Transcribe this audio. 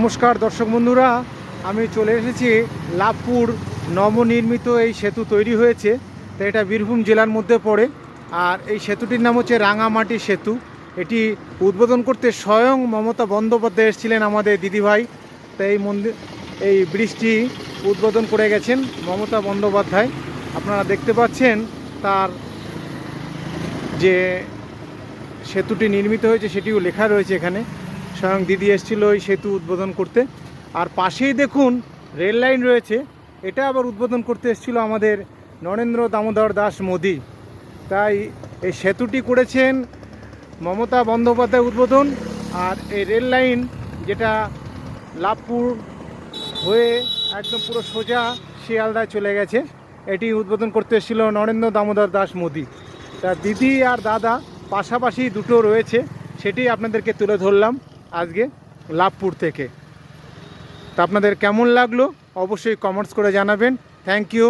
নমস্কার দর্শক বন্ধুরা, আমি চলে এসেছি লাভপুর। নবনির্মিত এই সেতু তৈরি হয়েছে, তো এটা বীরভূম জেলার মধ্যে পড়ে। আর এই সেতুটির নাম হচ্ছে রাঙামাটি সেতু। এটি উদ্বোধন করতে স্বয়ং মমতা বন্দ্যোপাধ্যায় এসেছিলেন, আমাদের দিদিভাই। তো এই ব্রিজটি উদ্বোধন করে গেছেন মমতা বন্দ্যোপাধ্যায়। আপনারা দেখতে পাচ্ছেন তার যে সেতুটি নির্মিত হয়েছে সেটিও লেখা রয়েছে এখানে। স্বয়ং দিদি এসেছিল ওই সেতু উদ্বোধন করতে। আর পাশেই দেখুন রেল লাইন রয়েছে, এটা আবার উদ্বোধন করতে এসেছিল আমাদের নরেন্দ্র দামোদর দাস মোদি। তাই এই সেতুটি করেছেন মমতা বন্দ্যোপাধ্যায় উদ্বোধন। আর এই রেল লাইন যেটা লাভপুর হয়ে একদম পুরো সোজা শিয়ালদায় চলে গেছে, এটি উদ্বোধন করতে এসেছিল নরেন্দ্র দামোদর দাস মোদি। তা দিদি আর দাদা পাশাপাশি দুটো রয়েছে, সেটি আপনাদেরকে তুলে ধরলাম আজকে লাভপুর থেকে। তা আপনাদের কেমন লাগলো অবশ্যই কমেন্টস করে জানাবেন। Thank you.